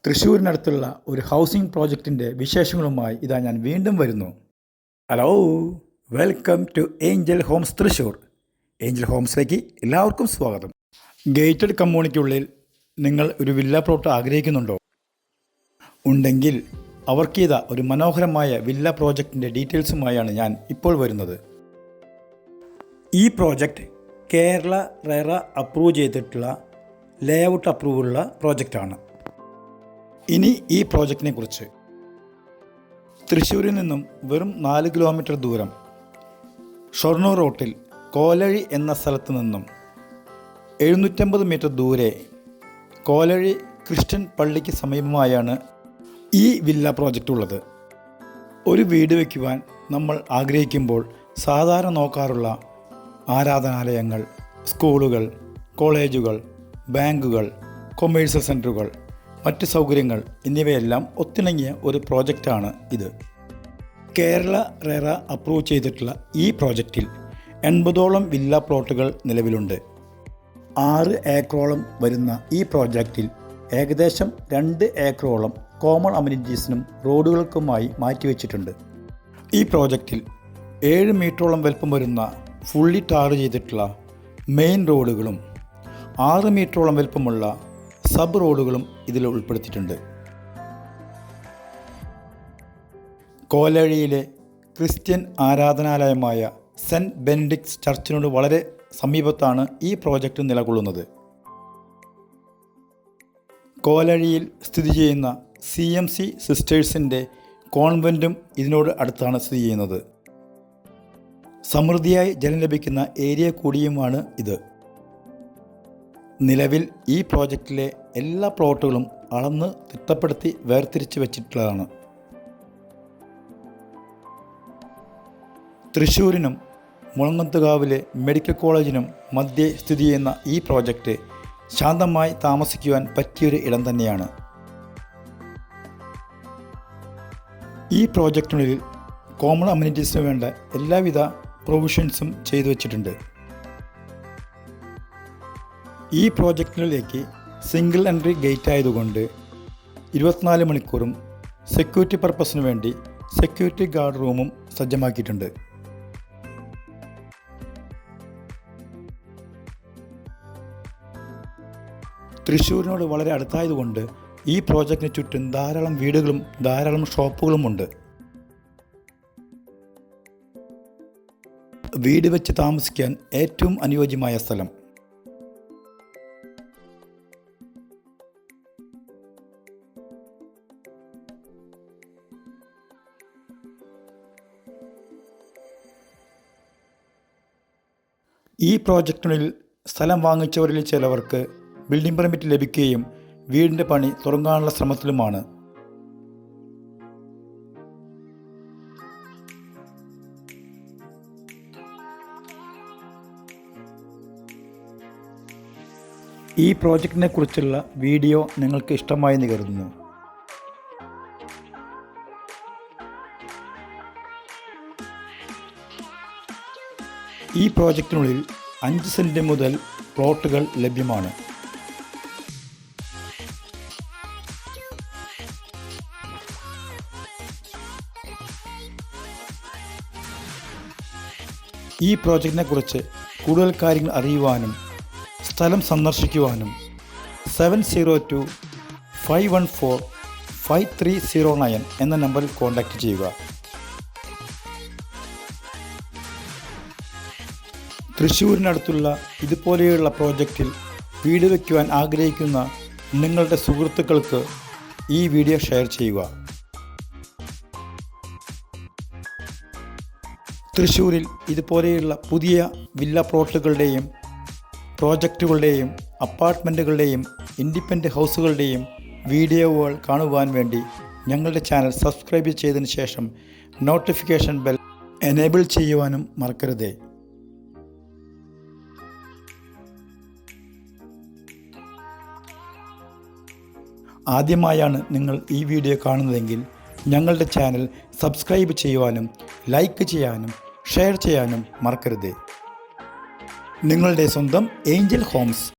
തൃശ്ശൂരിനടുത്തുള്ള ഒരു ഹൗസിംഗ് പ്രോജക്റ്റിൻ്റെ വിശേഷങ്ങളുമായി ഇതാ ഞാൻ വീണ്ടും വരുന്നു. Hello, welcome to angel homes Thrissur. Angel ഹോംസിലേക്ക് എല്ലാവർക്കും സ്വാഗതം. ഗേറ്റഡ് കമ്മ്യൂണിറ്റിക്കുള്ളിൽ നിങ്ങൾ ഒരു വില്ല പ്ലോട്ട് ആഗ്രഹിക്കുന്നുണ്ടോ? ഉണ്ടെങ്കിൽ അവർക്കിതാ ഒരു മനോഹരമായ വില്ല പ്രോജക്റ്റിൻ്റെ ഡീറ്റെയിൽസുമായാണ് ഞാൻ ഇപ്പോൾ വരുന്നത്. ഈ പ്രോജക്റ്റ് കേരള റെറ അപ്രൂവ് ചെയ്തിട്ടുള്ള ലേഔട്ട് അപ്രൂവുള്ള പ്രോജക്റ്റാണ്. ഇനി ഈ പ്രോജക്റ്റിനെ കുറിച്ച്. തൃശ്ശൂരിൽ നിന്നും വെറും 4 കിലോമീറ്റർ ദൂരം ഷൊർണൂർ റോട്ടിൽ കോലഴി എന്ന സ്ഥലത്ത് നിന്നും 750 മീറ്റർ ദൂരെ കോലഴി ക്രിസ്ത്യൻ പള്ളിക്ക് സമീപമായാണ് ഈ വില്ല പ്രോജക്റ്റ് ഉള്ളത്. ഒരു വീട് വയ്ക്കുവാൻ നമ്മൾ ആഗ്രഹിക്കുമ്പോൾ സാധാരണ നോക്കാറുള്ള ആരാധനാലയങ്ങൾ, സ്കൂളുകൾ, കോളേജുകൾ, ബാങ്കുകൾ, കൊമേഴ്സ്യൽ സെൻറ്ററുകൾ, മറ്റ് സൗകര്യങ്ങൾ എന്നിവയെല്ലാം ഒത്തിണങ്ങിയ ഒരു പ്രോജക്റ്റാണ് ഇത്. കേരള റെറ അപ്രൂവ് ചെയ്തിട്ടുള്ള ഈ പ്രോജക്റ്റിൽ 80ഓളം വില്ല പ്ലോട്ടുകൾ നിലവിലുണ്ട്. 6 ഏക്കറോളം വരുന്ന ഈ പ്രോജക്റ്റിൽ ഏകദേശം 2 ഏക്കറോളം കോമൺ അമ്യൂണിറ്റീസിനും റോഡുകൾക്കുമായി മാറ്റിവെച്ചിട്ടുണ്ട്. ഈ പ്രോജക്റ്റിൽ 7 മീറ്ററോളം വലുപ്പം വരുന്ന ഫുള്ളി ടാർ ചെയ്തിട്ടുള്ള മെയിൻ റോഡുകളും 6 മീറ്ററോളം വലുപ്പമുള്ള സബ് റോഡുകളും ഇതിൽ ഉൾപ്പെടുത്തിയിട്ടുണ്ട്. കോലഴിയിലെ ക്രിസ്ത്യൻ ആരാധനാലയമായ സെൻറ്റ് ബെനഡിക്ട്സ് ചർച്ചിനോട് വളരെ സമീപത്താണ് ഈ പ്രോജക്റ്റ് നിലകൊള്ളുന്നത്. കോലഴിയിൽ സ്ഥിതി ചെയ്യുന്ന CMC സിസ്റ്റേഴ്സിൻ്റെ കോൺവെൻറ്റും ഇതിനോട് അടുത്താണ് സ്ഥിതി ചെയ്യുന്നത്. സമൃദ്ധിയായി ജലം ലഭിക്കുന്ന ഏരിയ കൂടിയുമാണ് ഇത്. നിലവിൽ ഈ പ്രോജക്റ്റിലെ എല്ലാ പ്ലോട്ടുകളും അളന്ന് തിട്ടപ്പെടുത്തി വേർതിരിച്ച് വച്ചിട്ടുള്ളതാണ്. തൃശ്ശൂരിനും മുളങ്ങത്തുകാവിലെ മെഡിക്കൽ കോളേജിനും മധ്യേ സ്ഥിതി ചെയ്യുന്ന ഈ പ്രോജക്റ്റ് ശാന്തമായി താമസിക്കുവാൻ പറ്റിയൊരു ഇടം തന്നെയാണ്. ഈ പ്രോജക്റ്റിനുള്ളിൽ കോമൺ അമ്യൂണിറ്റീസിന് വേണ്ട എല്ലാവിധ പ്രൊവിഷൻസും ചെയ്തു വച്ചിട്ടുണ്ട്. ഈ പ്രോജക്റ്റിലേക്ക് സിംഗിൾ എൻട്രി ഗേറ്റ് ആയതുകൊണ്ട് 24 മണിക്കൂറും സെക്യൂരിറ്റി പർപ്പസിന് വേണ്ടി സെക്യൂരിറ്റി ഗാർഡ് റൂമും സജ്ജമാക്കിയിട്ടുണ്ട്. തൃശ്ശൂരിനോട് വളരെ അടുത്തായതുകൊണ്ട് ഈ പ്രോജക്റ്റിന് ചുറ്റും ധാരാളം വീടുകളും ധാരാളം ഷോപ്പുകളുമുണ്ട്. വീട് വെച്ച് താമസിക്കാൻ ഏറ്റവും അനുയോജ്യമായ സ്ഥലം. ഈ പ്രോജക്റ്റിനുള്ളിൽ സ്ഥലം വാങ്ങിച്ചവരിൽ ചിലവർക്ക് ബിൽഡിംഗ് പെർമിറ്റ് ലഭിക്കുകയും വീടിൻ്റെ പണി തുടങ്ങാനുള്ള ശ്രമത്തിലുമാണ്. ഈ പ്രോജക്റ്റിനെ കുറിച്ചുള്ള വീഡിയോ നിങ്ങൾക്ക് ഇഷ്ടമായി എന്ന് കരുതുന്നു. ഈ പ്രോജക്റ്റിനുള്ളിൽ 5 സെൻറ്റ് മുതൽ പ്ലോട്ടുകൾ ലഭ്യമാണ്. ഈ പ്രോജക്റ്റിനെ കുറിച്ച് കൂടുതൽ കാര്യങ്ങൾ അറിയുവാനും സ്ഥലം സന്ദർശിക്കുവാനും 7025145309 എന്ന നമ്പറിൽ കോൺടാക്റ്റ് ചെയ്യുക. തൃശ്ശൂരിനടുത്തുള്ള ഇതുപോലെയുള്ള പ്രോജക്റ്റിൽ വീട് വയ്ക്കുവാൻ ആഗ്രഹിക്കുന്ന നിങ്ങളുടെ സുഹൃത്തുക്കൾക്ക് ഈ വീഡിയോ ഷെയർ ചെയ്യുക. തൃശ്ശൂരിൽ ഇതുപോലെയുള്ള പുതിയ വില്ല പ്ലോട്ടുകളുടെയും പ്രോജക്റ്റുകളുടെയും അപ്പാർട്ട്മെൻറ്റുകളുടെയും ഇൻഡിപെൻഡൻ്റ് ഹൗസുകളുടെയും വീഡിയോകൾ കാണുവാൻ വേണ്ടി ഞങ്ങളുടെ ചാനൽ സബ്സ്ക്രൈബ് ചെയ്തതിന് ശേഷം നോട്ടിഫിക്കേഷൻ ബെൽ എനേബിൾ ചെയ്യുവാനും മറക്കരുതേ. ആദ്യമായാണ് നിങ്ങൾ ഈ വീഡിയോ കാണുന്നതെങ്കിൽ ഞങ്ങളുടെ ചാനൽ സബ്സ്ക്രൈബ് ചെയ്യുവാനും ലൈക്ക് ചെയ്യാനും ഷെയർ ചെയ്യാനും മറക്കരുത്. നിങ്ങളുടെ സ്വന്തം ഏഞ്ചൽ ഹോംസ്.